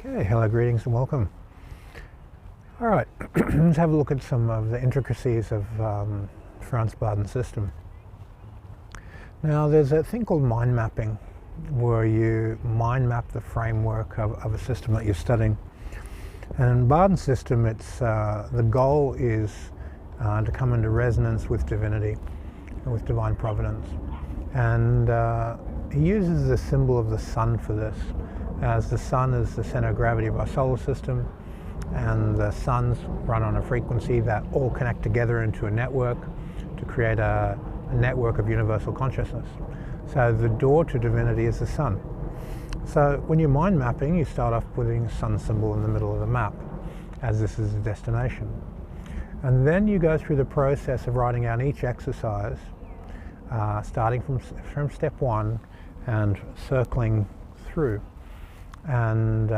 Okay, hello, greetings and welcome. All right, let's have a look at some of the intricacies of Franz-Barden's system. Now, there's a thing called mind mapping, where you mind map the framework of a system that you're studying. And in Barden's system, it's the goal is to come into resonance with divinity, with divine providence. And he uses the symbol of the sun for this, as the sun is the center of gravity of our solar system, and the suns run on a frequency that all connect together into a network to create a network of universal consciousness. So the door to divinity is the sun. So when you're mind mapping, you start off putting a sun symbol in the middle of the map, as this is the destination. And then you go through the process of writing out each exercise, starting from step one and circling through. And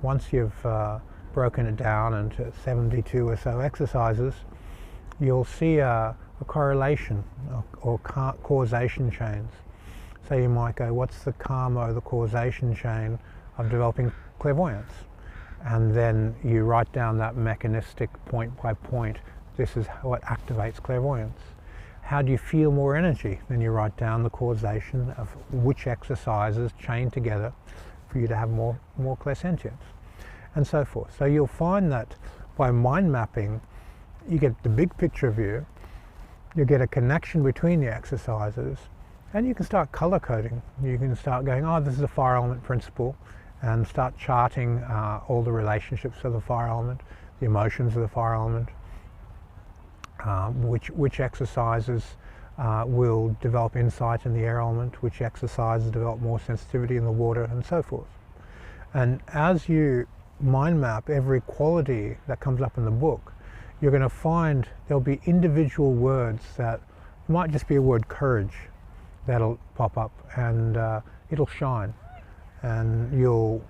once you've broken it down into 72 or so exercises, you'll see a correlation or causation chains. So you might go, what's the karma or the causation chain of developing clairvoyance? And then you write down that mechanistic point by point. This is what activates clairvoyance. How do you feel more energy? Then you write down the causation of which exercises chain together for you to have more clairsentience, and so forth. So you'll find that by mind mapping, you get the big picture view, you get a connection between the exercises, and you can start color coding. You can start going, oh, this is a fire element principle, and start charting all the relationships of the fire element, the emotions of the fire element, which exercises will develop insight in the air element, which exercises develop more sensitivity in the water, and so forth. And as you mind map every quality that comes up in the book, you're going to find there'll be individual words that might just be a word courage that'll pop up, and it'll shine. And you'll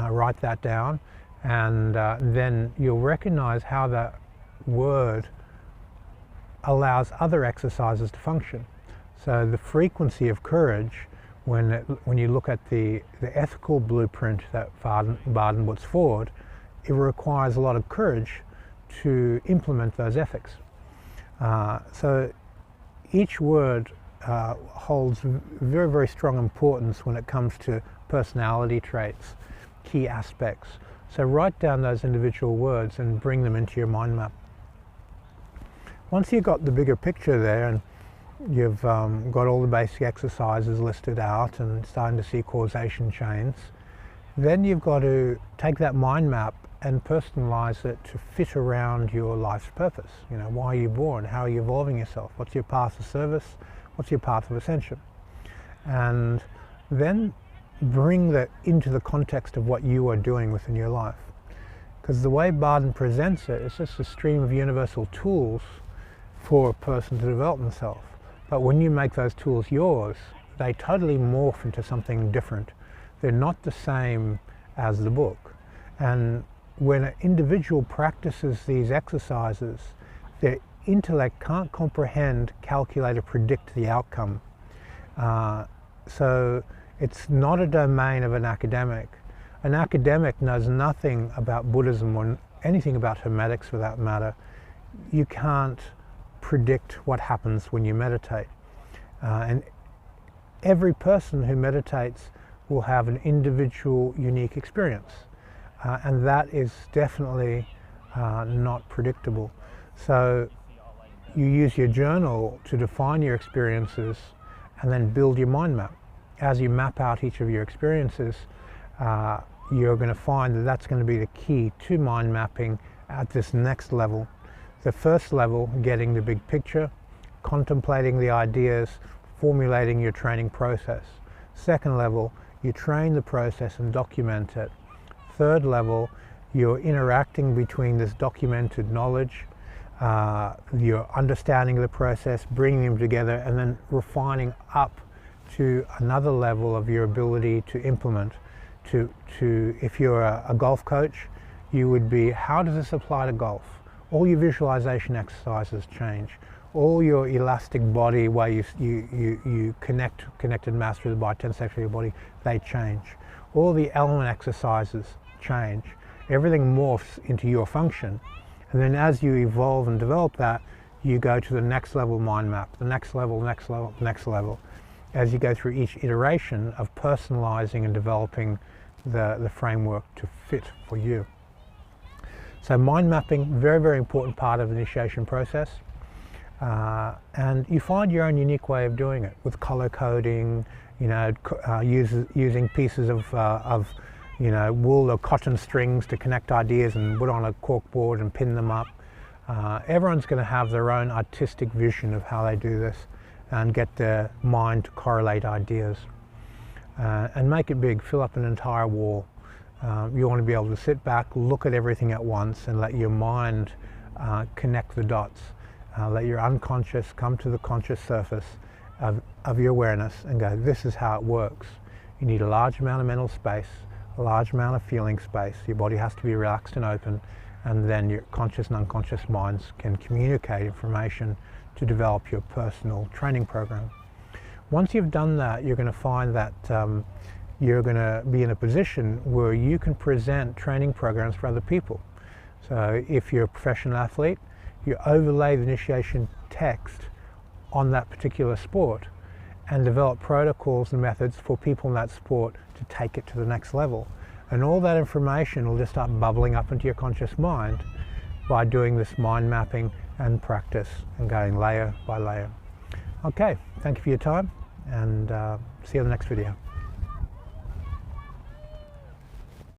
write that down, and then you'll recognize how that word allows other exercises to function. So the frequency of courage, when you look at the ethical blueprint that Barden puts forward, it requires a lot of courage to implement those ethics. So each word holds very, very strong importance when it comes to personality traits, key aspects. So write down those individual words and bring them into your mind map. Once you've got the bigger picture there, and you've got all the basic exercises listed out and starting to see causation chains, then you've got to take that mind map and personalize it to fit around your life's purpose. You know, why are you born? How are you evolving yourself? What's your path of service? What's your path of ascension? And then bring that into the context of what you are doing within your life. Because the way Barden presents it, it's just a stream of universal tools for a person to develop themselves. But when you make those tools yours, they totally morph into something different. They're not the same as the book. And when an individual practices these exercises, their intellect can't comprehend, calculate, or predict the outcome. So it's not a domain of an academic. An academic knows nothing about Buddhism or anything about Hermetics for that matter. You can't predict what happens when you meditate. And every person who meditates will have an individual, unique experience. And that is definitely not predictable. So you use your journal to define your experiences and then build your mind map. As you map out each of your experiences, you're going to find that that's going to be the key to mind mapping at this next level. The first level, getting the big picture, contemplating the ideas, formulating your training process. Second level, you train the process and document it. Third level, you're interacting between this documented knowledge, you're understanding the process, bringing them together, and then refining up to another level of your ability to implement. If you're a golf coach, you would be, how does this apply to golf? All your visualization exercises change. All your elastic body, where you connected master of the body, 10 sections of your body, they change. All the element exercises change. Everything morphs into your function. And then as you evolve and develop that, you go to the next level mind map, the next level, next level, next level, as you go through each iteration of personalizing and developing the framework to fit for you. So mind mapping, very, very important part of the initiation process. And you find your own unique way of doing it with color coding, you know, using pieces of you know, wool or cotton strings to connect ideas and put on a cork board and pin them up. Everyone's going to have their own artistic vision of how they do this and get their mind to correlate ideas. And make it big, fill up an entire wall. You want to be able to sit back, look at everything at once and let your mind connect the dots. Let your unconscious come to the conscious surface of your awareness and go, this is how it works. You need a large amount of mental space, a large amount of feeling space. Your body has to be relaxed and open, and then your conscious and unconscious minds can communicate information to develop your personal training program. Once you've done that, you're going to find that you're going to be in a position where you can present training programs for other people. So if you're a professional athlete, you overlay the initiation text on that particular sport and develop protocols and methods for people in that sport to take it to the next level. And all that information will just start bubbling up into your conscious mind by doing this mind mapping and practice and going layer by layer. Okay, thank you for your time, and see you in the next video.